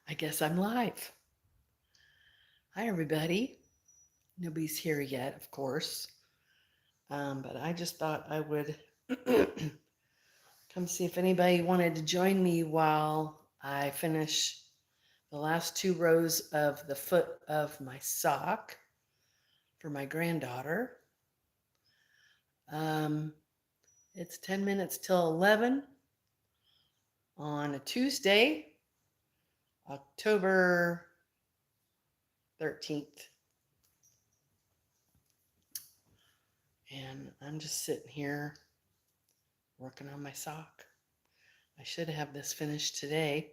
I guess I'm live. Hi, everybody. Nobody's here yet, of course. But I just thought I would come see if anybody wanted to join me while I finish the last 2 rows of the foot of my sock for my granddaughter. Um, it's 10 minutes till 11 on a Tuesday, October 13th. And I'm just sitting here working on my sock. I should have this finished today.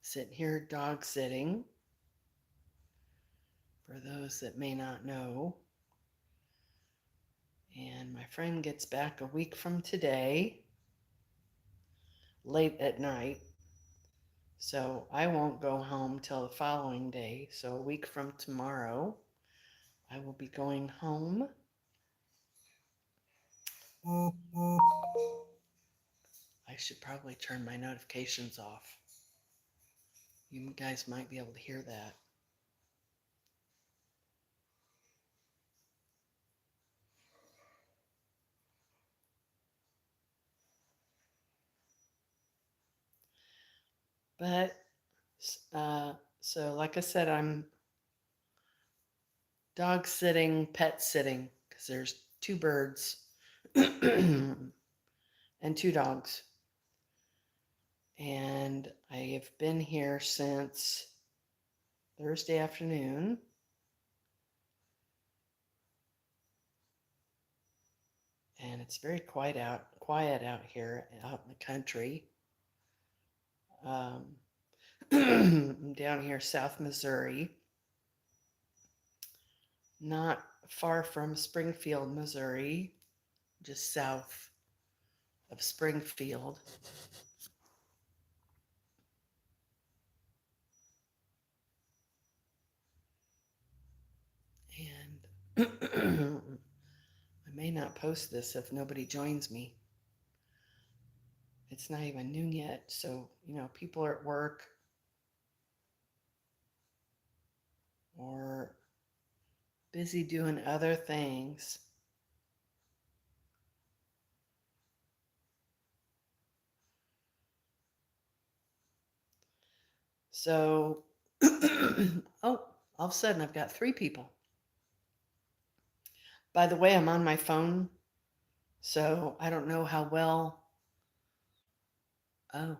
Sitting here dog sitting. For those that may not know. And my friend gets back a week from today, late at night. So I won't go home till the following day. So a week from tomorrow, I will be going home. I should probably turn my notifications off. You guys might be able to hear that. But, so like I said, I'm dog sitting, pet sitting, because there's 2 birds and 2 dogs. And I have been here since Thursday afternoon. And it's very quiet out here out in the country. I'm down here, South Missouri, not far from Springfield, Missouri, just south of Springfield. And I may not post this if nobody joins me. It's not even noon yet, so people are at work or busy doing other things. So, oh, all of a sudden I've got 3 people. By the way, I'm on my phone, so I don't know how well. Oh,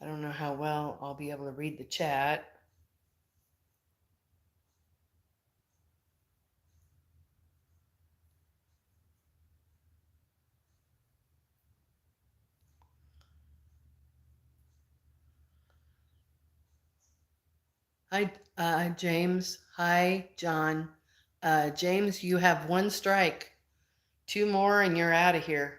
I don't know how well I'll be able to read the chat. Hi, James. Hi, John. James, you have 1 strike. 2 more and you're out of here.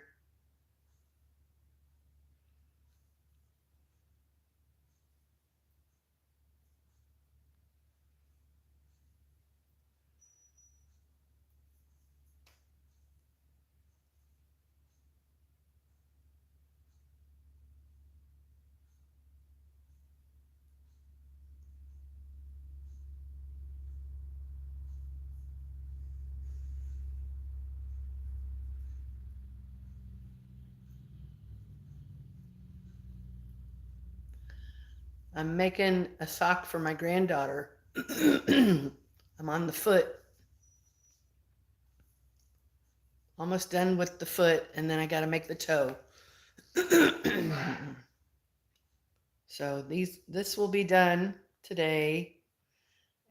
I'm making a sock for my granddaughter. I'm on the foot. Almost done with the foot, and then I got to make the toe. So this will be done today,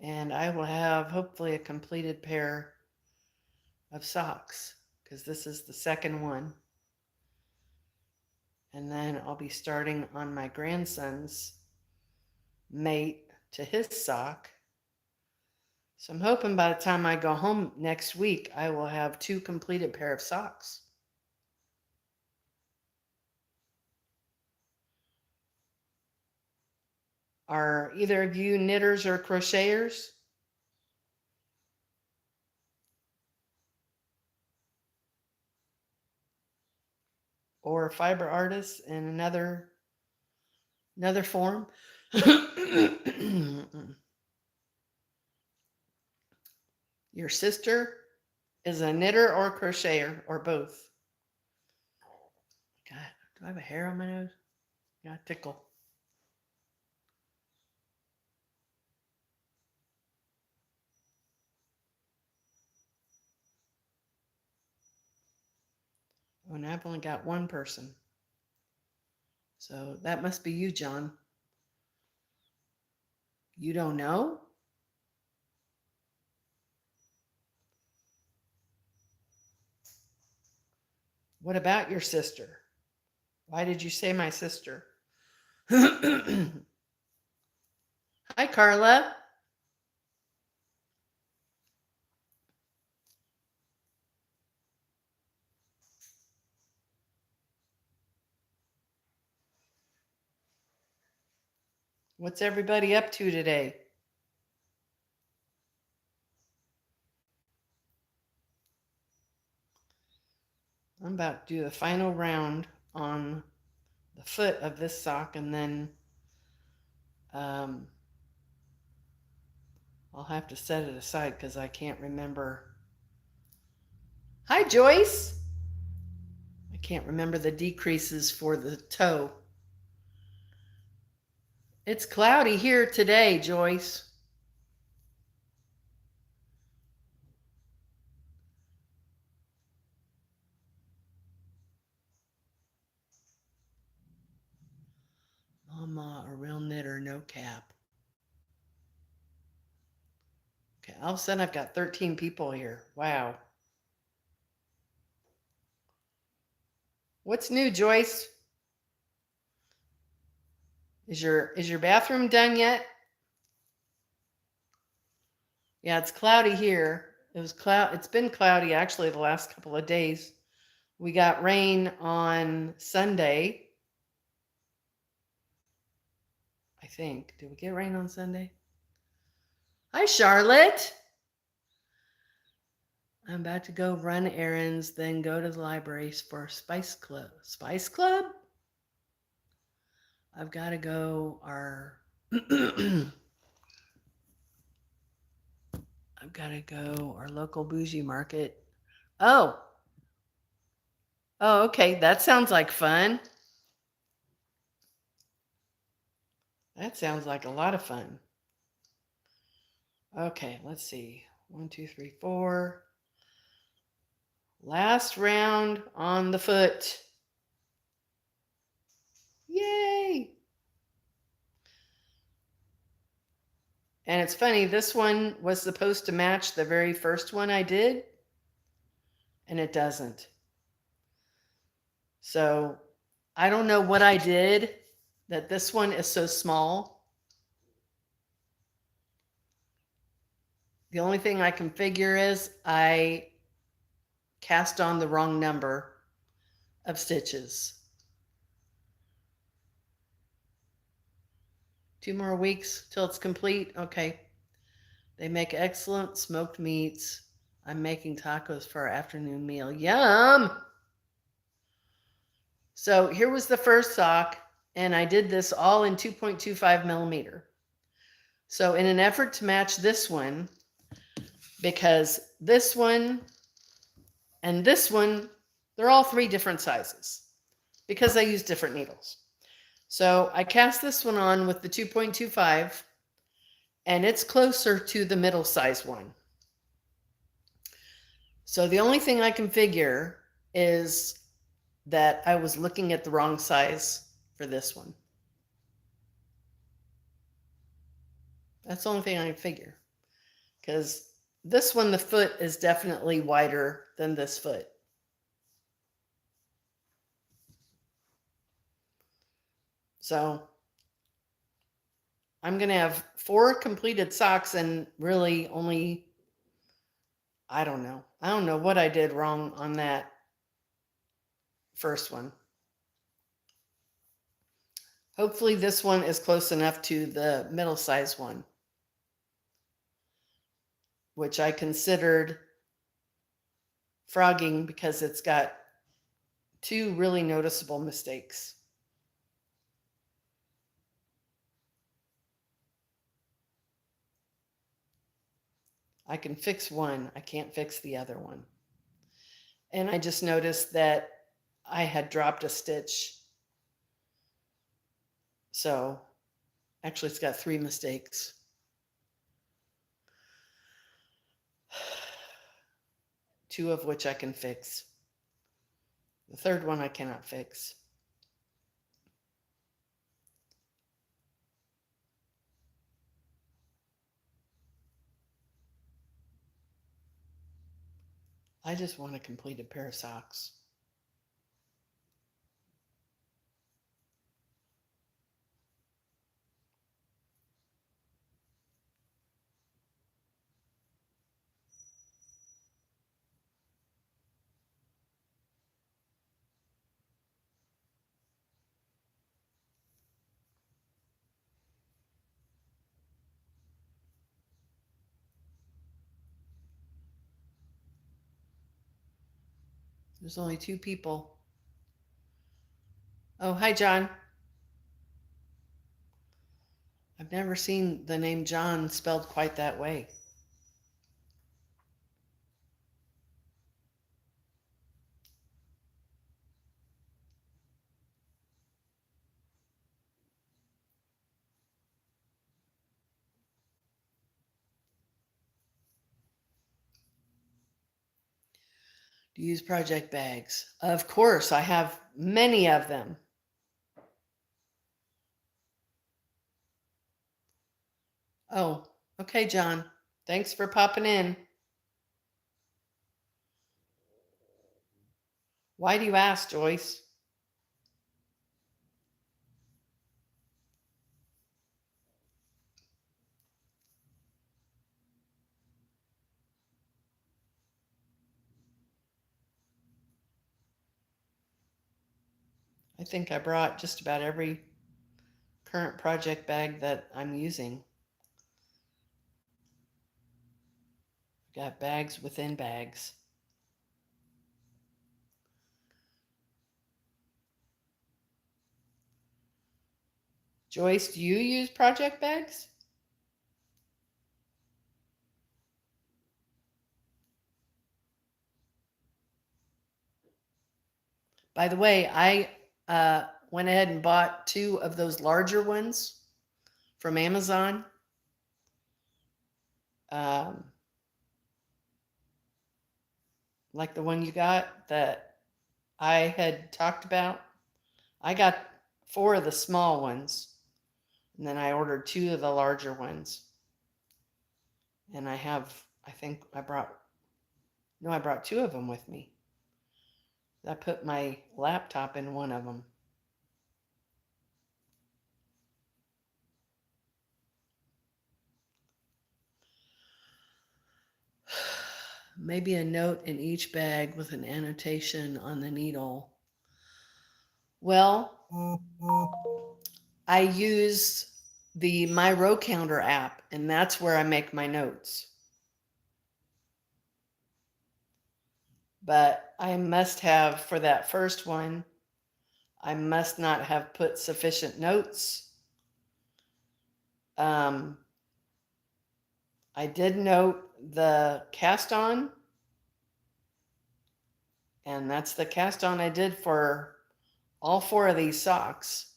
and I will have hopefully a completed pair of socks, because this is the second one. And then I'll be starting on my grandson's mate to his sock. So I'm hoping by the time I go home next week, I will have 2 completed pair of socks. Are either of you knitters or crocheters? or fiber artists in another forum. Your sister is a knitter or crocheter or both. God, do I have a hair on my nose? Yeah, tickle. Oh, and I've only got one person. So that must be you, John. You don't know? What about your sister? Why did you say my sister? Hi, Carla. What's everybody up to today? I'm about to do the final round on the foot of this sock, and then I'll have to set it aside because I can't remember. Hi, Joyce. I can't remember the decreases for the toe. It's cloudy here today, Joyce. Mama, a real knitter, no cap. Okay, all of a sudden I've got 13 people here. Wow. What's new, Joyce? Is your bathroom done yet? Yeah, it's cloudy here. It's been cloudy actually the last couple of days. We got rain on Sunday. I think. Did we get rain on Sunday? Hi, Charlotte. I'm about to go run errands, then go to the library for Spice Club. Spice Club? I've got to go our I've got to go our local bougie market. Oh. Oh, okay. That sounds like fun. That sounds like a lot of fun. Okay, let's see. 1, 2, 3, 4. Last round on the foot. Yay! And it's funny, this one was supposed to match the very first one I did, and it doesn't. So I don't know what I did that this one is so small. The only thing I can figure is I cast on the wrong number of stitches. 2 more weeks till it's complete. Okay. They make excellent smoked meats. I'm making tacos for our afternoon meal. Yum! So here was the first sock, and I did this all in 2.25 millimeter. So in an effort to match this one, because this one and this one, they're all 3 different sizes because I use different needles. So I cast this one on with the 2.25, and it's closer to the middle size one. So the only thing I can figure is that I was looking at the wrong size for this one. That's the only thing I can figure. Because this one, the foot is definitely wider than this foot. So I'm going to have 4 completed socks and really only, I don't know. I don't know what I did wrong on that first one. Hopefully this one is close enough to the middle size one, which I considered frogging because it's got two really noticeable mistakes. I can fix one, I can't fix the other one. And I just noticed that I had dropped a stitch. So actually, it's got 3 mistakes. Two of which I can fix. The third one I cannot fix. I just want a completed pair of socks. There's only 2 people. Oh, hi, John. I've never seen the name John spelled quite that way. Do you use project bags? Of course, I have many of them. Oh, okay, John. Thanks for popping in. Why do you ask, Joyce? I think I brought just about every current project bag that I'm using. Got bags within bags. Joyce, do you use project bags? By the way, I went ahead and bought 2 of those larger ones from Amazon. Um, like the one you got that I had talked about. I got 4 of the small ones, and then I ordered 2 of the larger ones. And I brought 2 of them with me. I put my laptop in one of them. Maybe a note in each bag with an annotation on the needle. Well, I use the My Row Counter app, and that's where I make my notes. But I must have, for that first one, I must not have put sufficient notes. I did note the cast on, and that's the cast on I did for all 4 of these socks.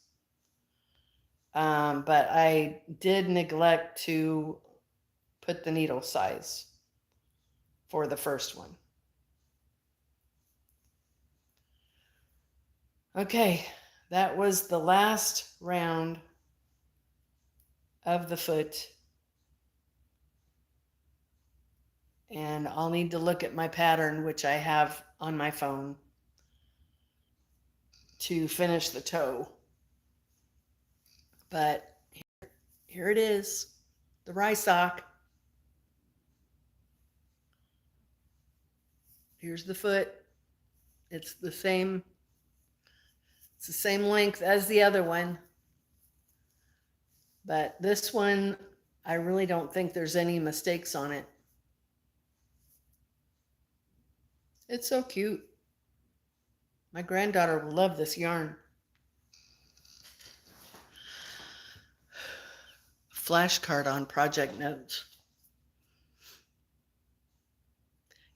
But I did neglect to put the needle size for the first one. Okay, that was the last round of the foot. And I'll need to look at my pattern, which I have on my phone, to finish the toe. But here it is, the rye sock. Here's the foot. It's the same length as the other one. But this one, I really don't think there's any mistakes on it. It's so cute. My granddaughter will love this yarn. Flashcard on project notes.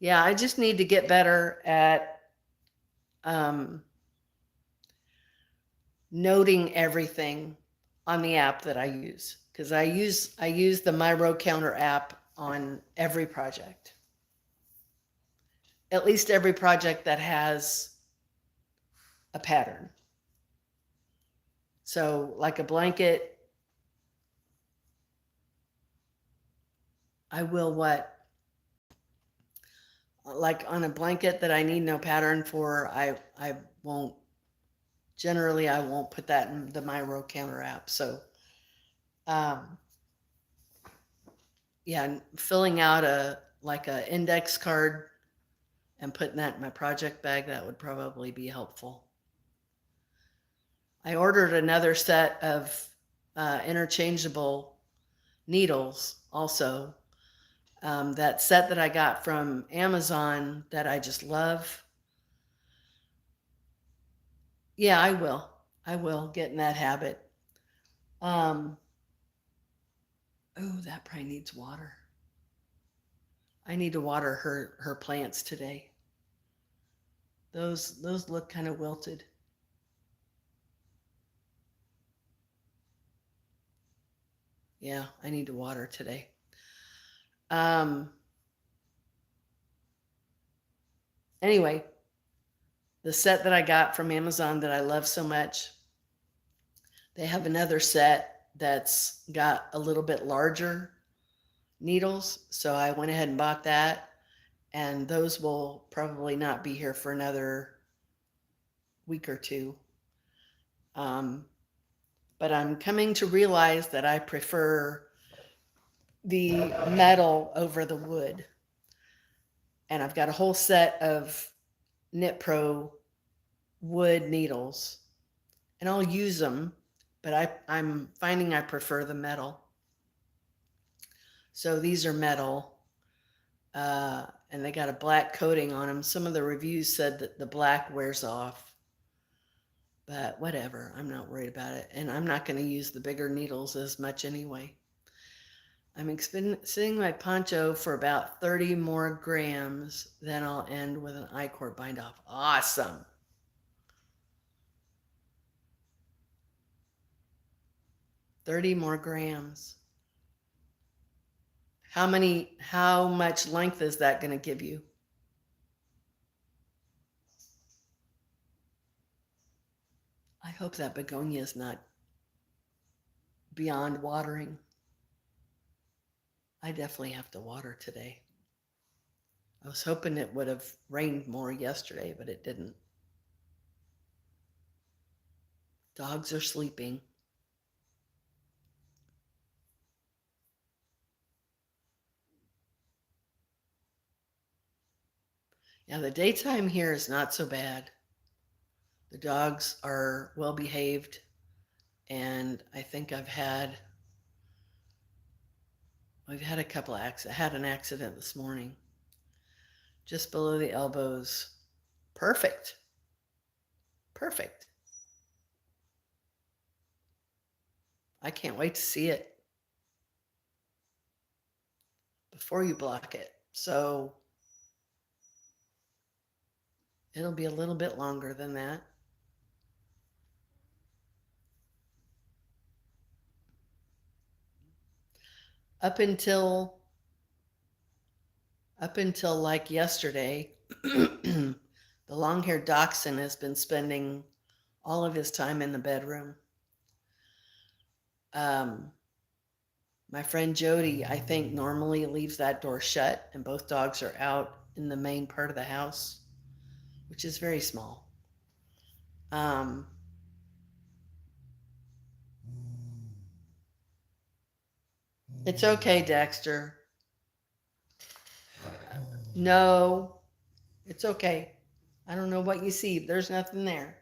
Yeah, I just need to get better at noting everything on the app that I use, because I use the My Row Counter app on every project. At least every project that has a pattern. So like a blanket, I will what? Like on a blanket that I need no pattern for, I won't, generally I won't put that in the My Row Counter app. So yeah, filling out a index card and putting that in my project bag, that would probably be helpful. I ordered another set of interchangeable needles also. That set that I got from Amazon that I just love. Yeah, I will. I will get in that habit. Oh, that probably needs water. I need to water her plants today. Those look kind of wilted. Yeah, I need to water today. Anyway, the set that I got from Amazon that I love so much, they have another set that's got a little bit larger needles. So I went ahead and bought that, and those will probably not be here for another week or two. But I'm coming to realize that I prefer the metal over the wood. And I've got a whole set of Knit Pro wood needles, and I'll use them, but I'm finding I prefer the metal. So these are metal, and they got a black coating on them. Some of the reviews said that the black wears off, but whatever, I'm not worried about it. And I'm not going to use the bigger needles as much anyway. I'm extending my poncho for about 30 more grams, then I'll end with an I-cord bind off. Awesome. $30 more grams. How much length is that going to give you? I hope that begonia is not beyond watering. I definitely have to water today. I was hoping it would have rained more yesterday, but it didn't. Dogs are sleeping. Yeah, the daytime here is not so bad. The dogs are well behaved, and I think we've had a couple of accidents. I had an accident this morning, just below the elbows. Perfect. Perfect. I can't wait to see it before you block it. So it'll be a little bit longer than that. Up until like yesterday, the long-haired dachshund has been spending all of his time in the bedroom. My friend Jody, I think, normally leaves that door shut, and both dogs are out in the main part of the house, which is very small. It's okay, Dexter. No, it's okay. I don't know what you see. There's nothing there.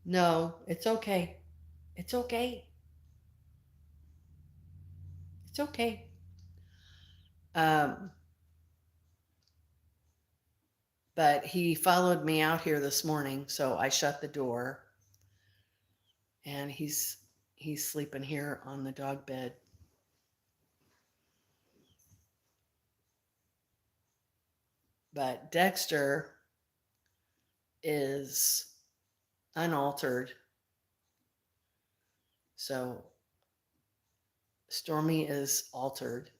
No, it's okay. It's okay. It's okay. Um, But he followed me out here this morning, so I shut the door, and he's sleeping here on the dog bed. But Dexter is unaltered, so Stormy is altered.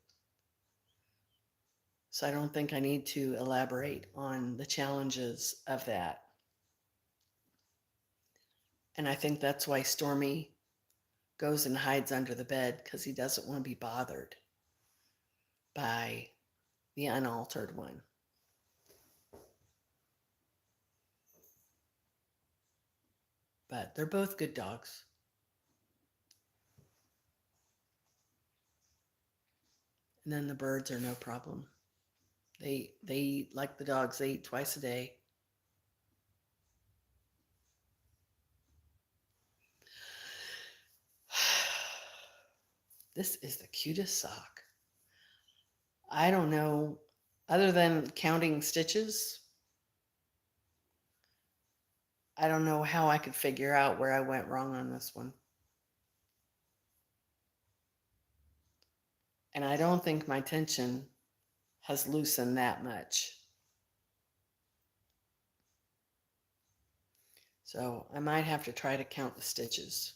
So I don't think I need to elaborate on the challenges of that. And I think that's why Stormy goes and hides under the bed, because he doesn't want to be bothered by the unaltered one. But they're both good dogs. And then the birds are no problem. They eat like the dogs. They eat twice a day. This is the cutest sock. I don't know, other than counting stitches, I don't know how I could figure out where I went wrong on this one. And I don't think my tension has loosened that much. So I might have to try to count the stitches.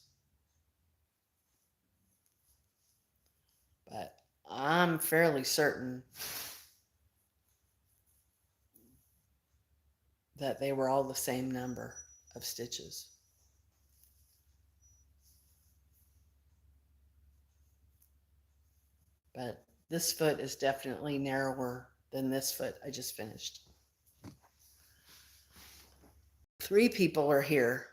But I'm fairly certain that they were all the same number of stitches. But this foot is definitely narrower than this foot I just finished. 3 people are here.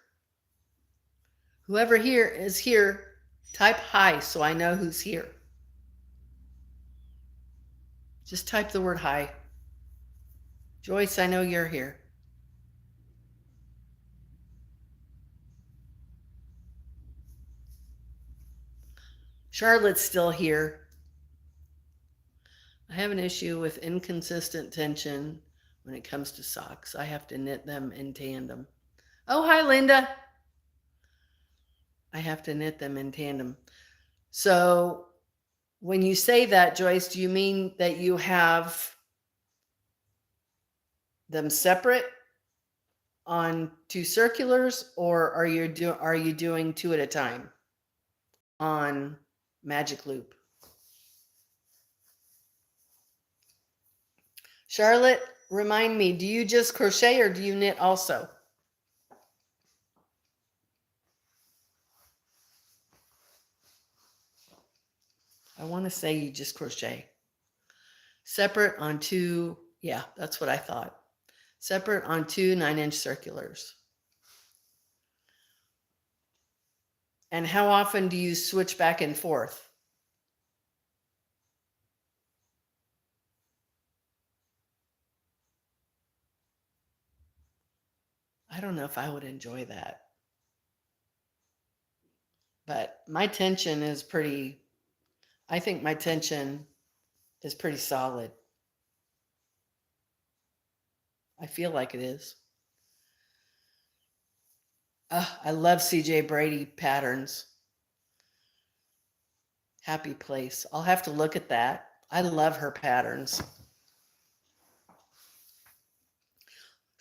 Whoever here is here, type hi so I know who's here. Just type the word hi. Joyce, I know you're here. Charlotte's still here. I have an issue with inconsistent tension when it comes to socks. I have to knit them in tandem. Oh, hi, Linda. I have to knit them in tandem. So when you say that, Joyce, do you mean that you have them separate on 2 circulars, or are you doing 2 at a time on Magic Loop? Charlotte, remind me, do you just crochet or do you knit also? I want to say you just crochet. Separate on 2, yeah, that's what I thought. Separate on 2 9-inch circulars. And how often do you switch back and forth? I don't know if I would enjoy that. But my tension is pretty, I think my tension is pretty solid. I feel like it is. I love CJ Brady patterns. Happy Place. I'll have to look at that. I love her patterns.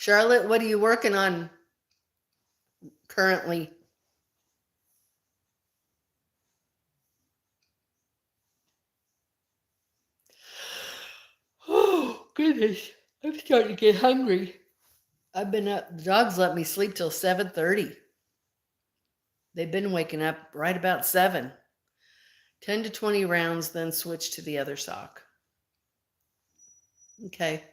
Charlotte, what are you working on currently? Oh, goodness. I'm starting to get hungry. I've been up, the dogs let me sleep till 7:30. They've been waking up right about 7. 10 to 20 rounds, then switch to the other sock. Okay.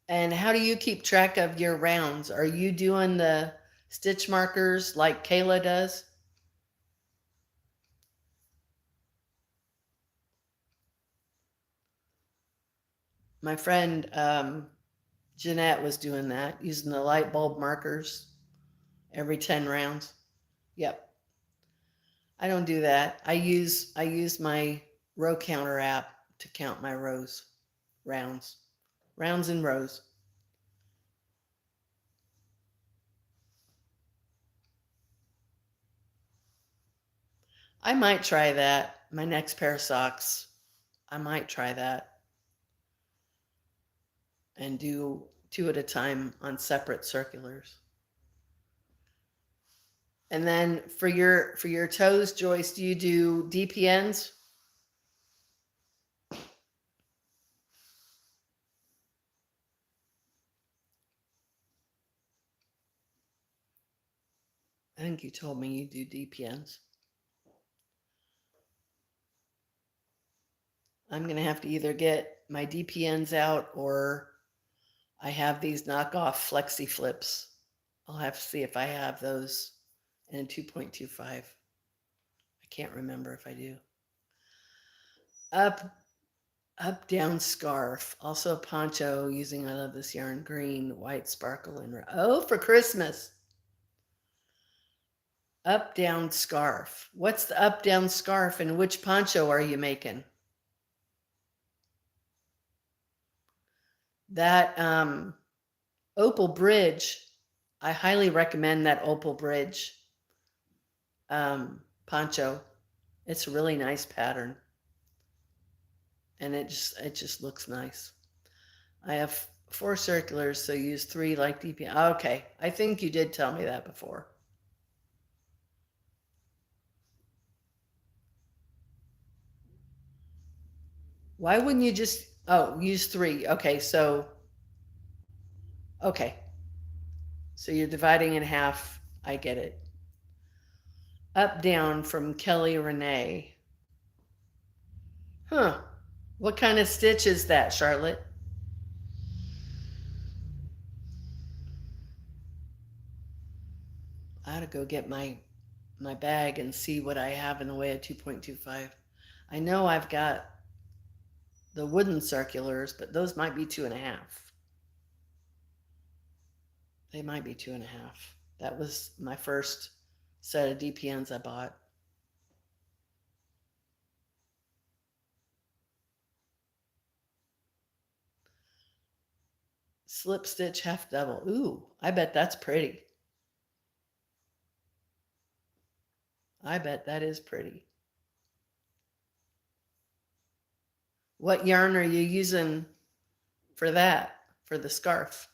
And how do you keep track of your rounds? Are you doing the stitch markers like Kayla does? My friend Jeanette was doing that, using the light bulb markers every 10 rounds. Yep. I don't do that. I use my row counter app to count my rows. rounds, rounds and rows. I might try that. My next pair of socks, I might try that and do 2 at a time on separate circulars. And then for your toes, Joyce, do you do DPNs? I think you told me you do DPNs. I'm going to have to either get my DPNs out or I have these knockoff Flexi Flips. I'll have to see if I have those in 2.25. I can't remember if I do. Up, down scarf. Also a poncho using I Love This Yarn green, white sparkle, and oh, for Christmas. Up, down scarf. What's the up, down scarf and which poncho are you making? That Opal Bridge, I highly recommend that Opal Bridge poncho. It's a really nice pattern. And it just looks nice. I have 4 circulars, so use 3 like DP. Okay, I think you did tell me that before. Why wouldn't you just, use 3? Okay, so you're dividing in half. I get it. Up, down from Kelly Renee. Huh. What kind of stitch is that, Charlotte? I ought to go get my bag and see what I have in the way of 2.25. I know I've got the wooden circulars, but those might be 2.5. They might be 2.5. That was my first set of DPNs I bought. Slip stitch half double. Ooh, I bet that's pretty. I bet that is pretty. What yarn are you using for that, for the scarf?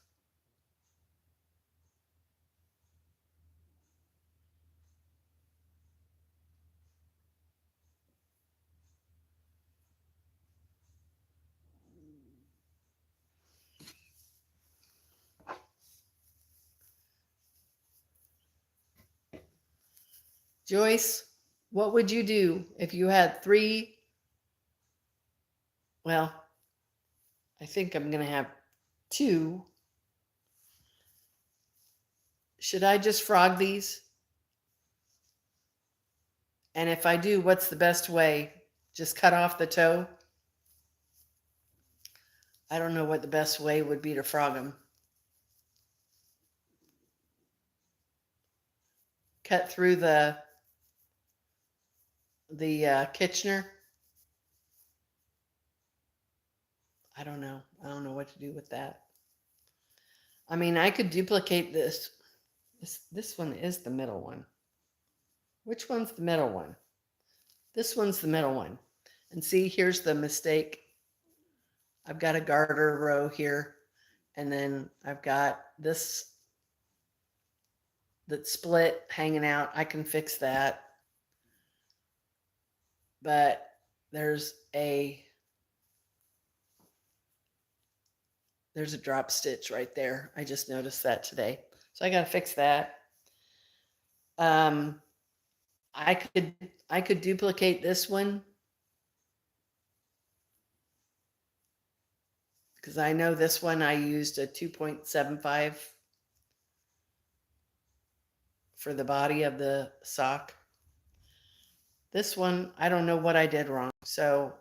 Joyce, what would you do if you had 3? Well, I think I'm going to have 2. Should I just frog these? And if I do, what's the best way? Just cut off the toe? I don't know what the best way would be to frog them. Cut through the Kitchener. I don't know. I don't know what to do with that. I mean, I could duplicate this. This one is the middle one. Which one's the middle one? This one's the middle one. And see, here's the mistake. I've got a garter row here, and then I've got this that's split hanging out. I can fix that. But there's a drop stitch right there. I just noticed that today. So I got to fix that. I could duplicate this one because I know this one I used a 2.75 for the body of the sock. This one, I don't know what I did wrong, so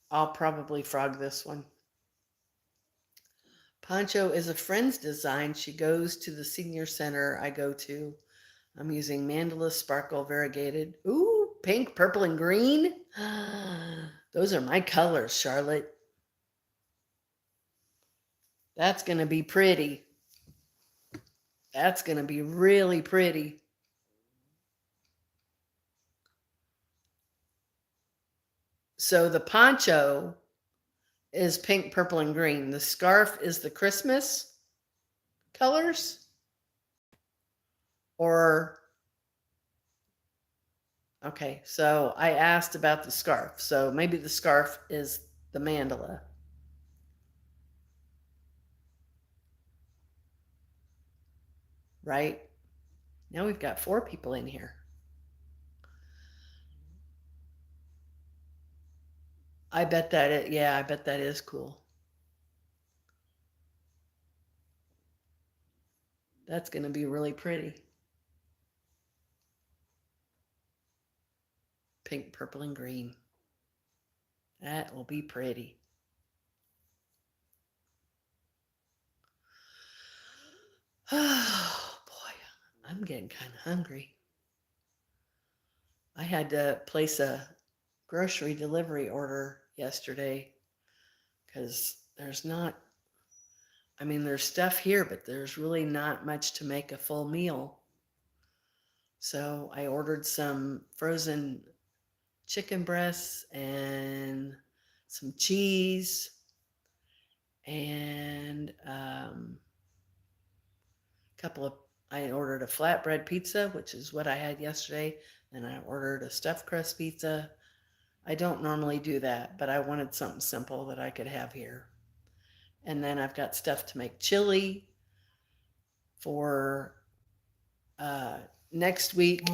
I'll probably frog this one. Poncho is a friend's design. She goes to the senior center I go to. I'm using Mandala Sparkle Variegated. Ooh, pink, purple, and green. Those are my colors, Charlotte. That's going to be pretty. That's going to be really pretty. So the poncho is pink, purple, and green. The scarf is the Christmas colors? Or, okay, so I asked about the scarf. So maybe the scarf is the mandala. Right? Now we've got 4 people in here. I bet that yeah, I bet that is cool. That's going to be really pretty. Pink, purple, and green. That will be pretty. Oh boy, I'm getting kind of hungry. I had to place a grocery delivery order yesterday because there's stuff here, but there's really not much to make a full meal. So I ordered some frozen chicken breasts and some cheese and I ordered a flatbread pizza, which is what I had yesterday. Then I ordered a stuffed crust pizza. I don't normally do that, but I wanted something simple that I could have here. And then I've got stuff to make chili for next week.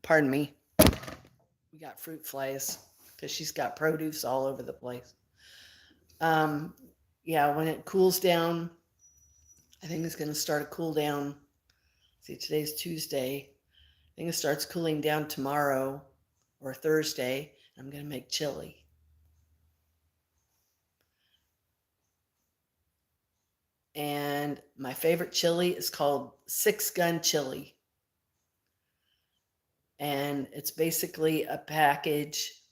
Pardon me. We got fruit flies because she's got produce all over the place. Yeah, when it cools down, I think it's going to start to cool down. See, today's Tuesday. I think it starts cooling down tomorrow or Thursday. I'm going to make chili. And my favorite chili is called 6-Gun Chili. And it's basically a package,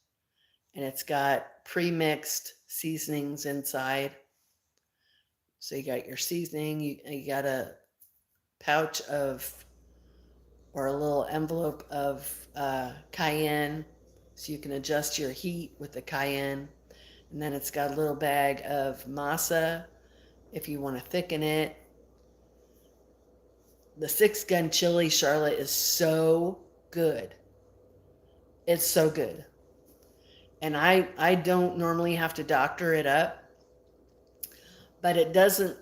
and it's got pre-mixed seasonings inside. So you got your seasoning, you got a pouch or a little envelope of cayenne, so you can adjust your heat with the cayenne. And then it's got a little bag of masa if you want to thicken it. The 6-Gun Chili, Charlotte, is so good. It's so good. And I don't normally have to doctor it up, but it doesn't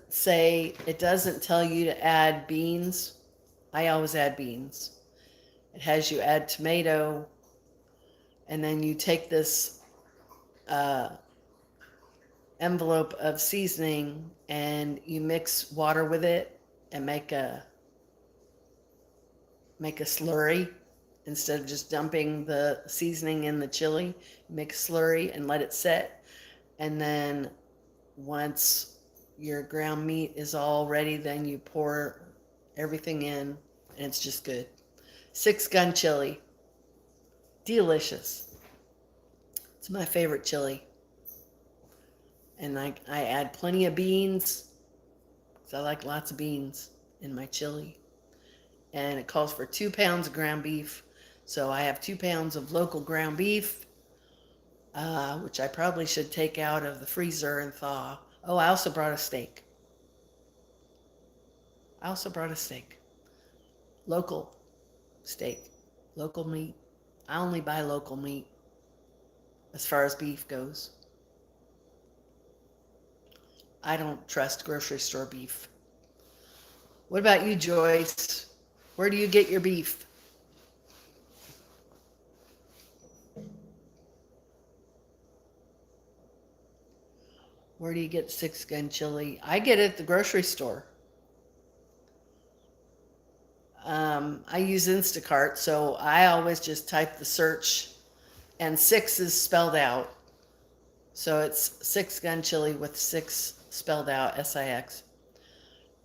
tell you to add beans. I always add beans. It has you add tomato, and then you take this envelope of seasoning and you mix water with it and make a slurry. Instead of just dumping the seasoning in the chili, make a slurry and let it set. And then once your ground meat is all ready, then you pour everything in, and it's just good. 6-Gun Chili. Delicious. It's my favorite chili. And I add plenty of beans, because I like lots of beans in my chili. And it calls for 2 pounds of ground beef. So I have 2 pounds of local ground beef, which I probably should take out of the freezer and thaw. Oh, I also brought a steak. Local steak. Local meat. I only buy local meat as far as beef goes. I don't trust grocery store beef. What about you, Joyce? Where do you get your beef? Where do you get 6-Gun Chili? I get it at the grocery store. I use Instacart, so I always just type the search, and 6 is spelled out. So it's 6-Gun Chili with 6 spelled out, S-I-X.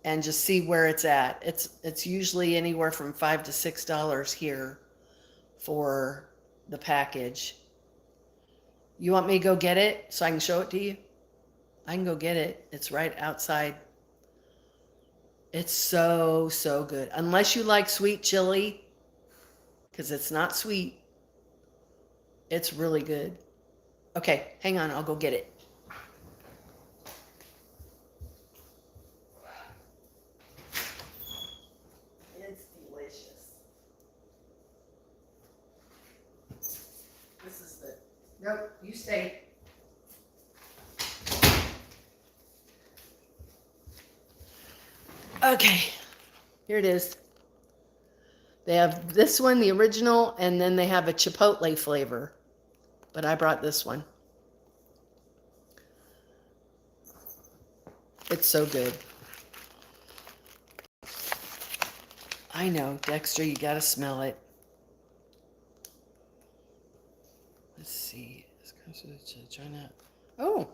And just see where it's at. It's usually anywhere from $5 to $6 here for the package. You want me to go get it so I can show it to you? I can go get it. It's right outside. It's so, so good. Unless you like sweet chili, because it's not sweet. It's really good. Okay, hang on. I'll go get it. It's delicious. This is the... Nope, you stay. Okay, here it is. They have this one, the original, and then they have a chipotle flavor. But I brought this one. It's so good. I know, Dexter, you gotta smell it. Let's see. This comes to China. Oh!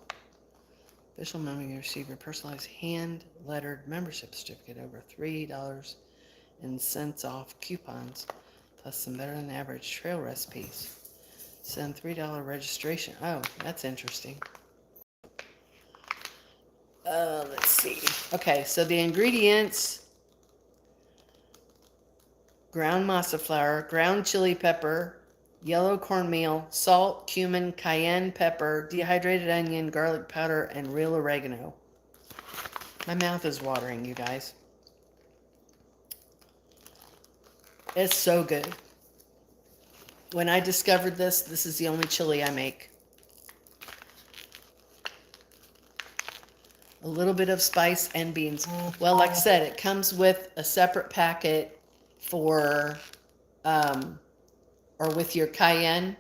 Official member, you receive your personalized hand-lettered membership certificate over $3 and cents off coupons, plus some better than average trail recipes. Send $3 registration. Oh, that's interesting. Let's see. Okay, so the ingredients: ground masa flour, ground chili pepper, yellow cornmeal, salt, cumin, cayenne pepper, dehydrated onion, garlic powder, and real oregano. My mouth is watering, you guys. It's so good. When I discovered this, this is the only chili I make. A little bit of spice and beans. Well, like I said, it comes with a separate packet for, or with your cayenne.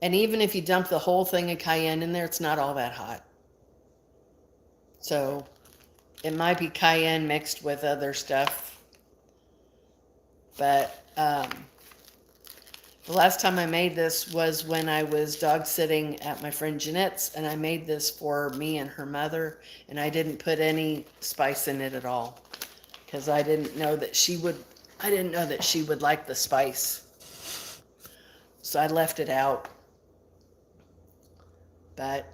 And even if you dump the whole thing of cayenne in there, it's not all that hot. So it might be cayenne mixed with other stuff. But the last time I made this was when I was dog sitting at my friend Jeanette's, and I made this for me and her mother, and I didn't put any spice in it at all because I didn't know that she would like the spice. So I left it out. But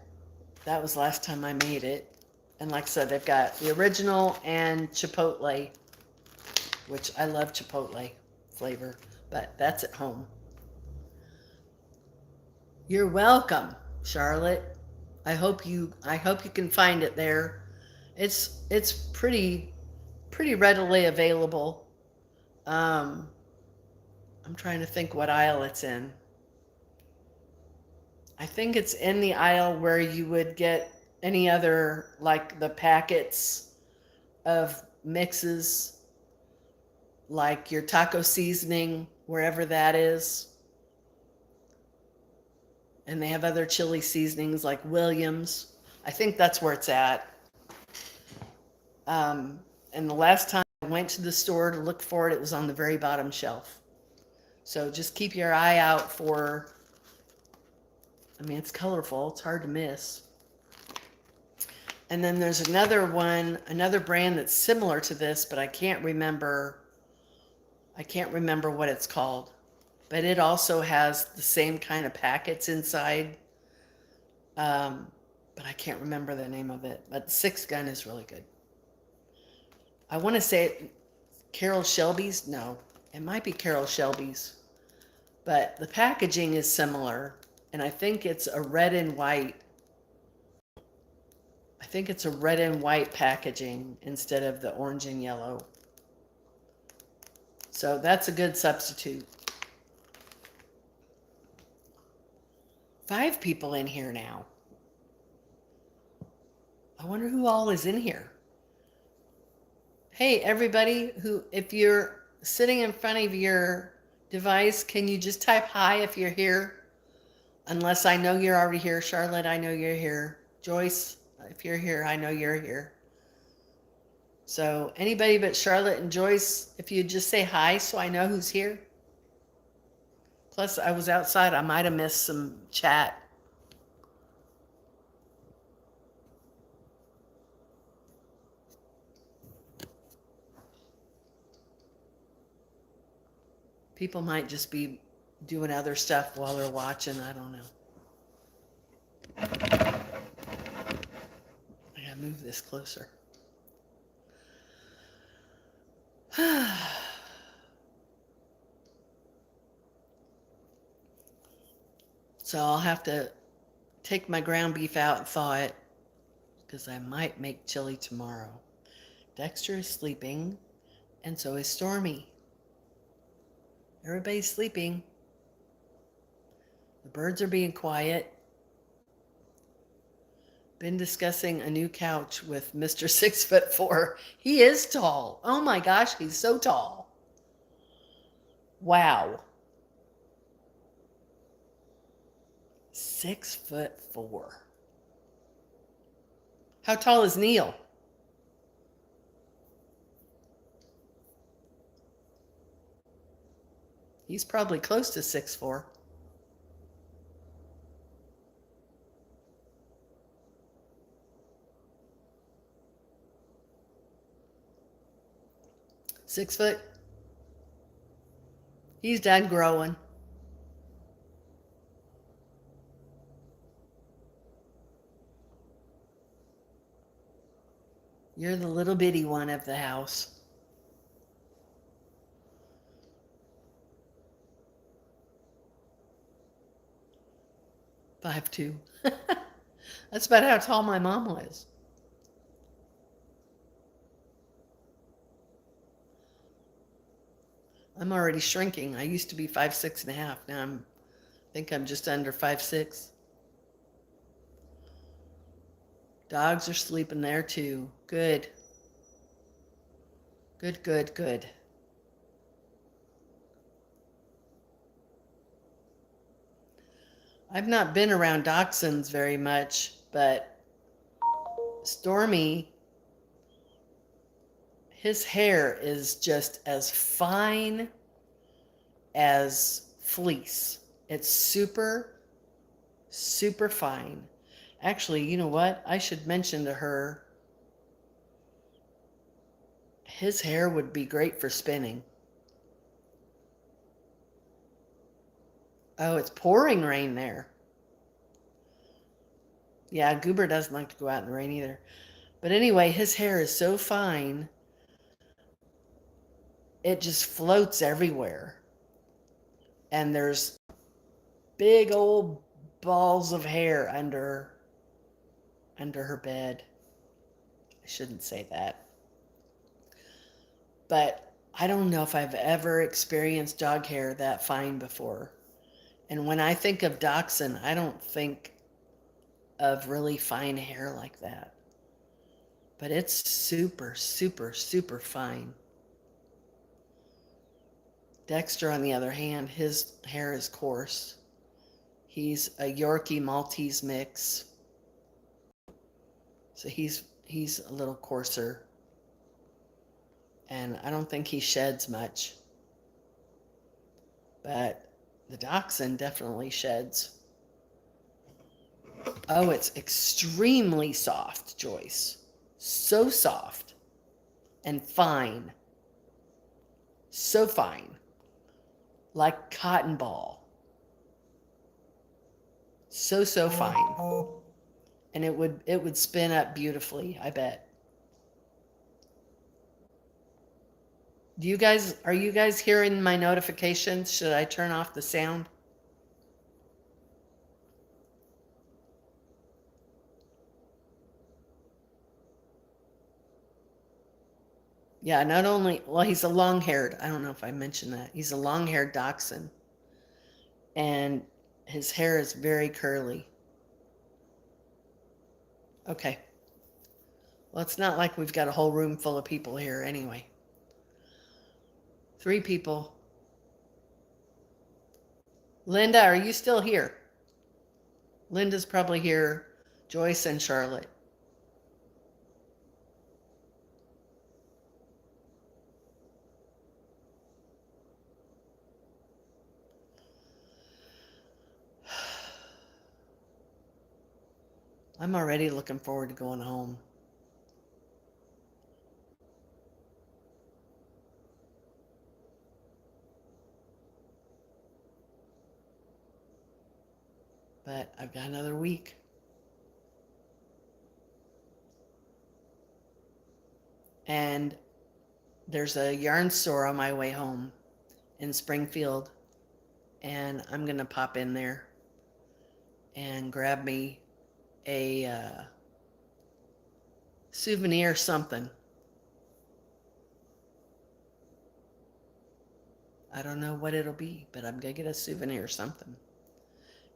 that was the last time I made it. And like I said, they've got the original and chipotle, which I love chipotle flavor, but that's at home. You're welcome, Charlotte. I hope you can find it there. It's pretty readily available. I'm trying to think what aisle it's in. I think it's in the aisle where you would get any other, like the packets of mixes, like your taco seasoning, wherever that is. And they have other chili seasonings like Williams. I think that's where it's at. And the last time I went to the store to look for it, it was on the very bottom shelf. So just keep your eye out for, I mean, it's colorful. It's hard to miss. And then there's another one, another brand that's similar to this, but I can't remember what it's called. But it also has the same kind of packets inside. But I can't remember the name of it. But Six Gun is really good. I want to say Carol Shelby's. No, it might be Carol Shelby's. But the packaging is similar. And I think it's a red and white. I think it's a red and white packaging instead of the orange and yellow. So that's a good substitute. 5 people in here now. I wonder who all is in here. Hey, everybody who, if you're sitting in front of your device, can you just type hi if you're here? Unless I know you're already here. Charlotte, I know you're here. Joyce, if you're here, I know you're here. So anybody but Charlotte and Joyce, if you just say hi so I know who's here. Plus, I was outside. I might have missed some chat. People might just be doing other stuff while they're watching. I don't know. move this closer. So I'll have to take my ground beef out and thaw it, because I might make chili tomorrow. Dexter is sleeping, and so is Stormy. Everybody's sleeping. The birds are being quiet. Been discussing a new couch with Mr. 6'4". He is tall. Oh my gosh, he's so tall. Wow. 6'4". How tall is Neil? He's probably close to 6'4". Six foot. He's done growing. You're the little bitty one of the house. Five two. That's about how tall my mom was. I'm already shrinking. I used to be 5'6.5". Now I think I'm just under 5'6". Dogs are sleeping there too. Good. Good, good, good. I've not been around dachshunds very much, but Stormy, his hair is just as fine as fleece. It's super, super fine. Actually, you know what? I should mention to her, his hair would be great for spinning. Oh, it's pouring rain there. Yeah, Goober doesn't like to go out in the rain either. But anyway, his hair is so fine, it just floats everywhere. And there's big old balls of hair under her bed. I shouldn't say that. But I don't know if I've ever experienced dog hair that fine before. And when I think of dachshund, I don't think of really fine hair like that. But it's super, super, super fine. Dexter, on the other hand, his hair is coarse. He's a Yorkie Maltese mix. So he's a little coarser. And I don't think he sheds much. But the dachshund definitely sheds. Oh, it's extremely soft, Joyce. So soft and fine. So fine. Like cotton ball. So fine. And it would spin up beautifully, I bet. Are you guys hearing my notifications? Should I turn off the sound? Yeah, not only, well, he's a long-haired, I don't know if I mentioned that. He's a long-haired dachshund. And his hair is very curly. Okay. Well, it's not like we've got a whole room full of people here anyway. 3 people. Linda, are you still here? Linda's probably here. Joyce and Charlotte. I'm already looking forward to going home. But I've got another week. And there's a yarn store on my way home in Springfield, and I'm going to pop in there and grab me a souvenir something. I don't know what it'll be, but I'm going to get a souvenir something.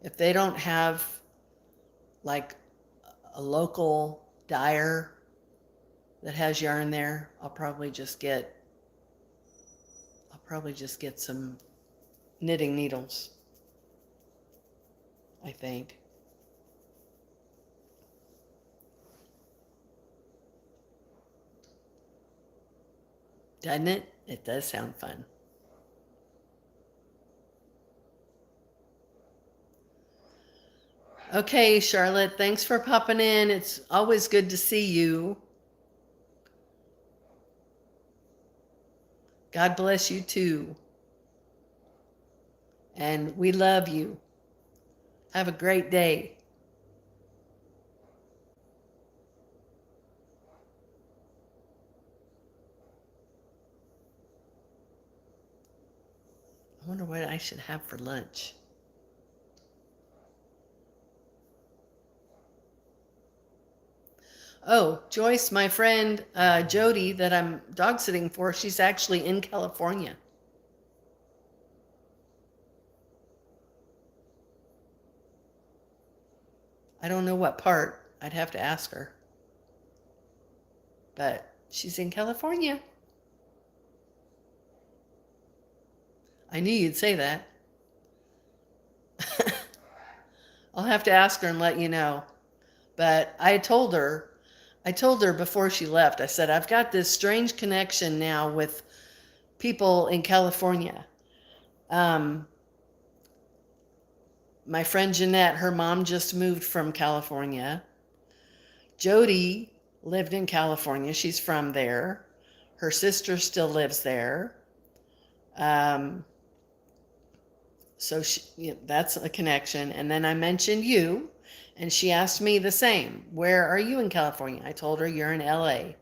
If they don't have like a local dyer that has yarn there, I'll probably just get some knitting needles, I think. Doesn't it? It does sound fun. Okay, Charlotte, thanks for popping in. It's always good to see you. God bless you too. And we love you. Have a great day. I wonder what I should have for lunch. Oh, Joyce, my friend Jody that I'm dog sitting for, she's actually in California. I don't know what part. I'd have to ask her. But she's in California. I knew you'd say that. I'll have to ask her and let you know. But I told her before she left, I said, I've got this strange connection now with people in California. My friend Jeanette, her mom just moved from California. Jody lived in California. She's from there. Her sister still lives there. So that's a connection. And then I mentioned you, and she asked me the same. Where are you in California? I told her you're in LA.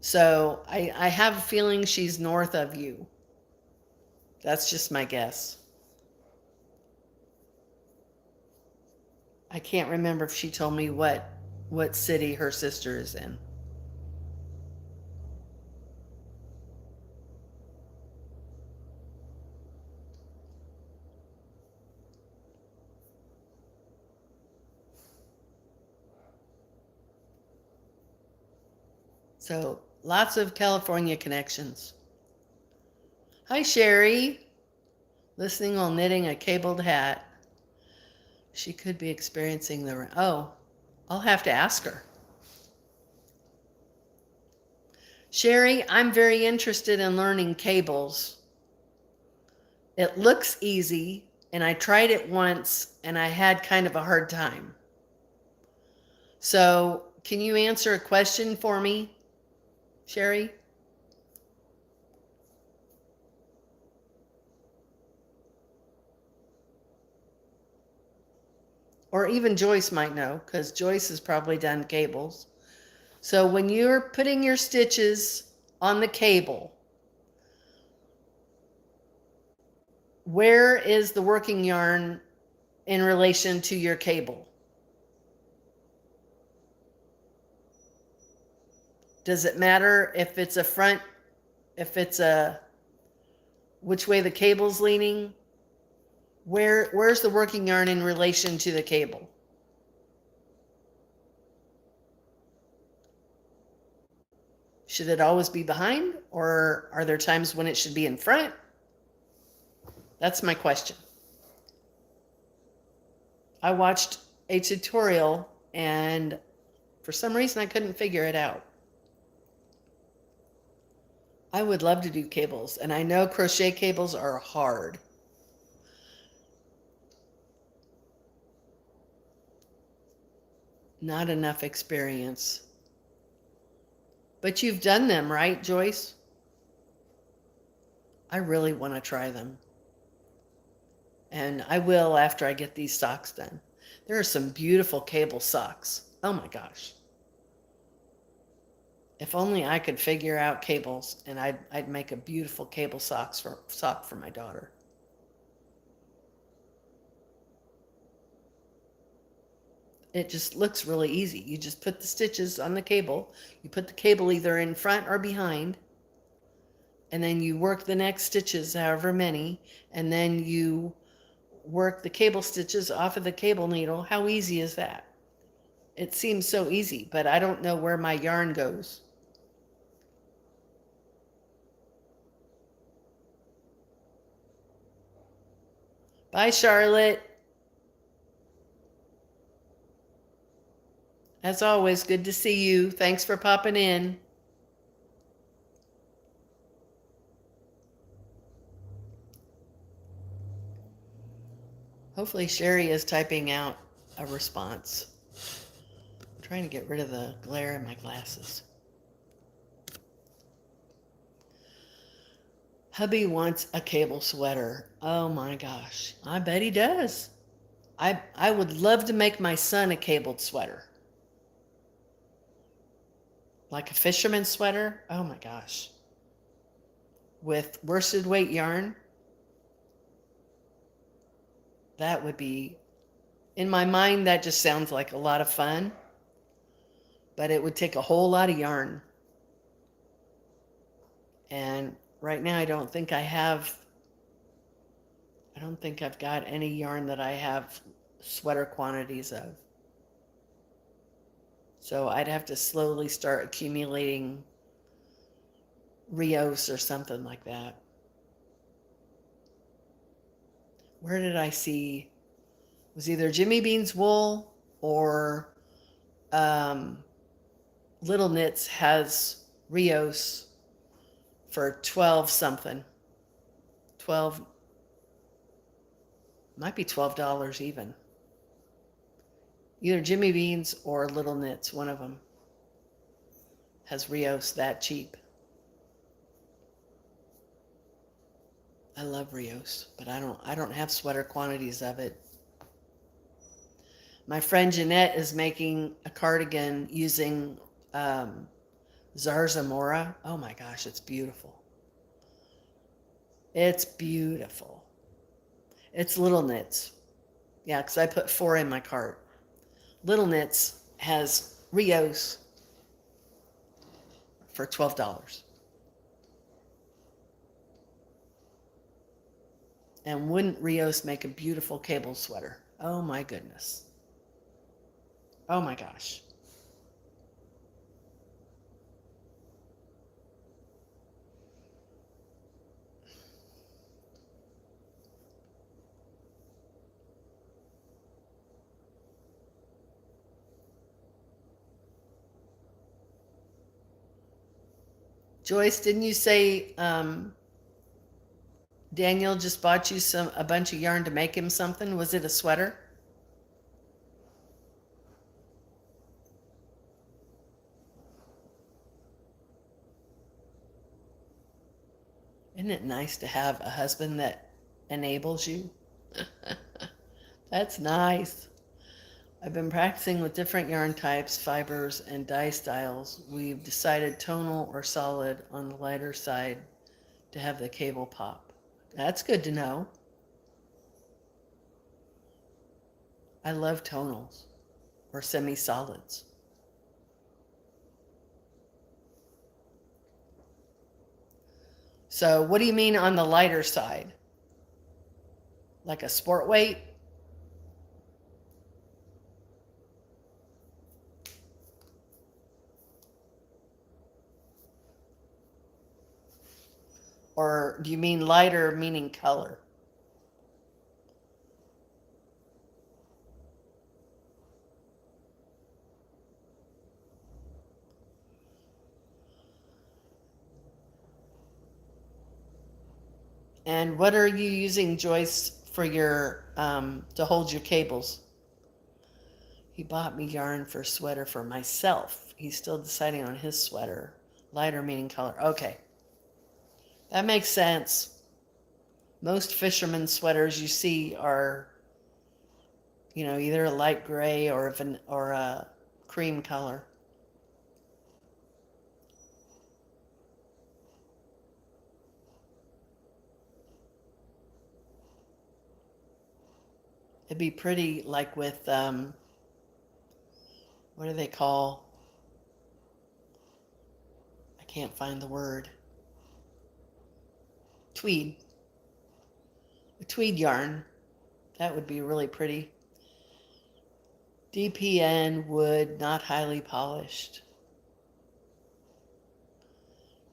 So I have a feeling she's north of you. That's just my guess. I can't remember if she told me what city her sister is in. So lots of California connections. Hi, Sherry. Listening while knitting a cabled hat. She could be experiencing the... Oh, I'll have to ask her. Sherry, I'm very interested in learning cables. It looks easy, and I tried it once, and I had kind of a hard time. So, can you answer a question for me, Sherry? Or even Joyce might know, because Joyce has probably done cables. So when you're putting your stitches on the cable, where is the working yarn in relation to your cable? Does it matter if it's a front, which way the cable's leaning? Where's the working yarn in relation to the cable? Should it always be behind, or are there times when it should be in front? That's my question. I watched a tutorial, and for some reason I couldn't figure it out. I would love to do cables, and I know crochet cables are hard. Not enough experience. But you've done them, right, Joyce? I really want to try them. And I will after I get these socks done. There are some beautiful cable socks. Oh my gosh. If only I could figure out cables, and I'd make a beautiful cable sock for my daughter. It just looks really easy. You just put the stitches on the cable. You put the cable either in front or behind, and then you work the next stitches, however many, and then you work the cable stitches off of the cable needle. How easy is that? It seems so easy, but I don't know where my yarn goes. Bye, Charlotte. As always, good to see you. Thanks for popping in. Hopefully Sherry is typing out a response. I'm trying to get rid of the glare in my glasses. Hubby wants a cable sweater. Oh my gosh. I bet he does. I would love to make my son a cabled sweater. Like a fisherman's sweater. Oh my gosh. With worsted weight yarn. That would be, in my mind, that just sounds like a lot of fun. But it would take a whole lot of yarn. And right now I don't think I've got any yarn that I have sweater quantities of. So I'd have to slowly start accumulating Rios or something like that. Where did I see? It was either Jimmy Bean's wool or Little Knits has Rios for 12 something. 12, might be $12 even. Either Jimmy Bean's or Little Knits, one of them has Rios that cheap. I love Rios, but I don't have sweater quantities of it. My friend Jeanette is making a cardigan using Zarzamora. Oh my gosh, it's beautiful. It's beautiful. It's Little Knits. Yeah, because I put 4 in my cart. Little Knits has Rios for $12. And wouldn't Rios make a beautiful cable sweater? Oh my goodness. Oh my gosh. Joyce, didn't you say Daniel just bought you a bunch of yarn to make him something? Was it a sweater? Isn't it nice to have a husband that enables you? That's nice. I've been practicing with different yarn types, fibers, and dye styles. We've decided tonal or solid on the lighter side to have the cable pop. That's good to know. I love tonals or semi-solids. So what do you mean on the lighter side? Like a sport weight? Or do you mean lighter meaning color? And what are you using, Joyce, for your to hold your cables? He bought me yarn for a sweater for myself. He's still deciding on his sweater. Lighter meaning color. Okay. That makes sense. Most fisherman sweaters you see are, either a light gray or a cream color. It'd be pretty like with, what do they call, I can't find the word, tweed, a tweed yarn. That would be really pretty. DPN wood, not highly polished.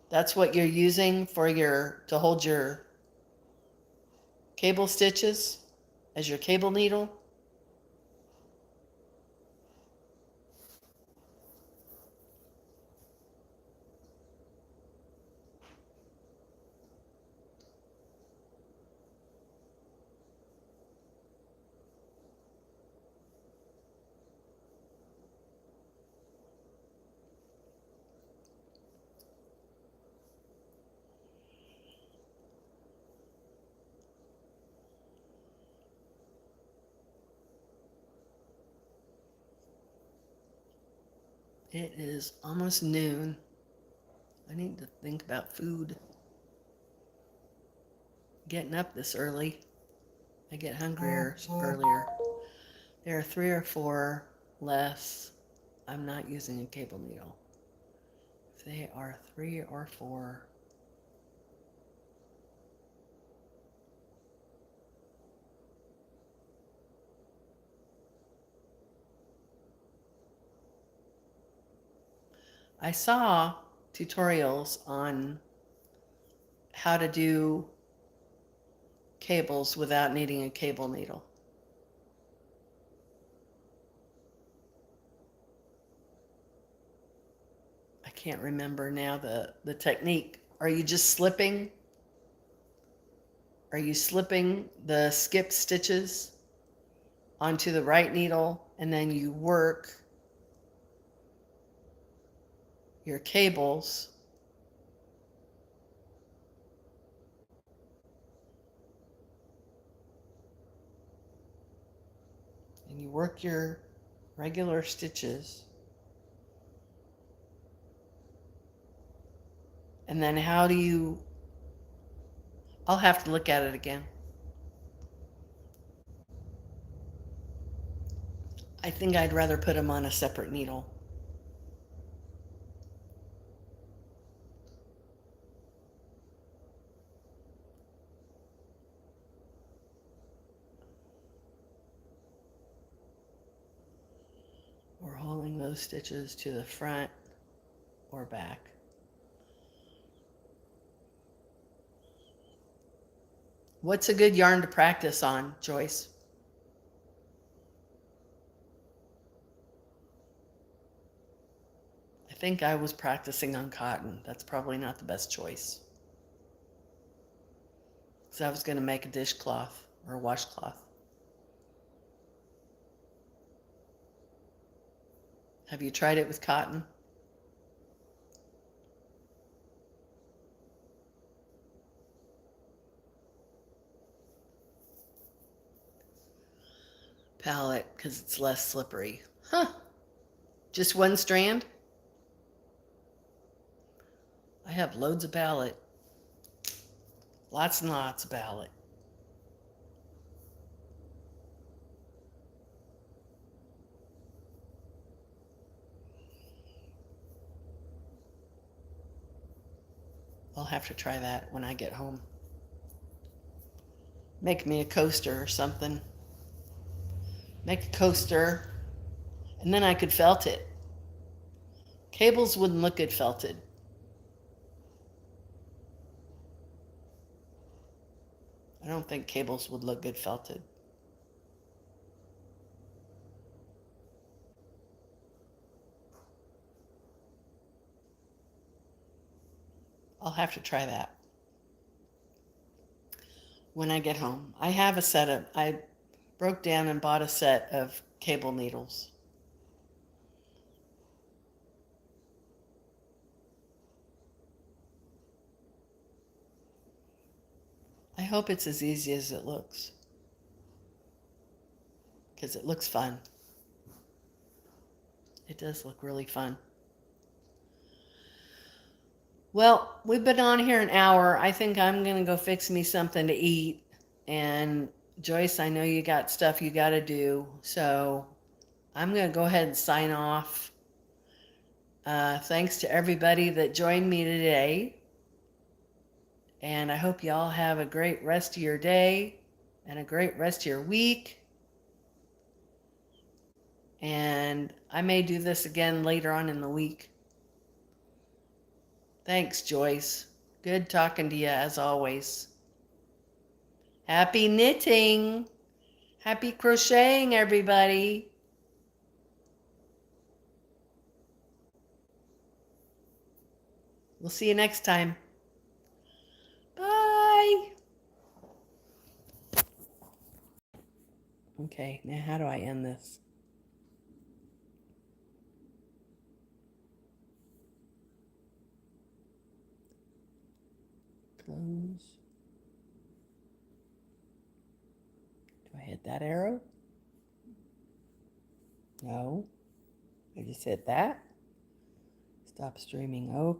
That's what you're using for to hold your cable stitches as your cable needle? It is almost noon. I need to think about food. Getting up this early, I get hungrier earlier. There are 3 or 4 less. I'm not using a cable needle. If they are 3 or 4. I saw tutorials on how to do cables without needing a cable needle. I can't remember now the technique. Are you just slipping? Are you slipping the skip stitches onto the right needle and then you work your cables and you work your regular stitches, and then how do you, I'll have to look at it again. I think I'd rather put them on a separate needle. Or holding those stitches to the front or back. What's a good yarn to practice on, Joyce? I think I was practicing on cotton. That's probably not the best choice. Because I was going to make a dishcloth or a washcloth. Have you tried it with cotton? Palette, because it's less slippery. Huh. Just one strand? I have loads of palette. Lots and lots of palette. I'll have to try that when I get home. Make me a coaster or something. Make a coaster, and then I could felt it. Cables wouldn't look good felted. I don't think cables would look good felted. I'll have to try that when I get home. I have a set of, I broke down and bought a set of cable needles. I hope it's as easy as it looks, because it looks fun. It does look really fun. Well, we've been on here an hour. I think I'm going to go fix me something to eat and Joyce, I know you got stuff you got to do, so I'm going to go ahead and sign off. Thanks to everybody that joined me today. And I hope you all have a great rest of your day and a great rest of your week. And I may do this again later on in the week. Thanks, Joyce. Good talking to you as always. Happy knitting. Happy crocheting, everybody. We'll see you next time. Bye. Okay, now how do I end this? Close. Do I hit that arrow? No. I just hit that. Stop streaming. Okay.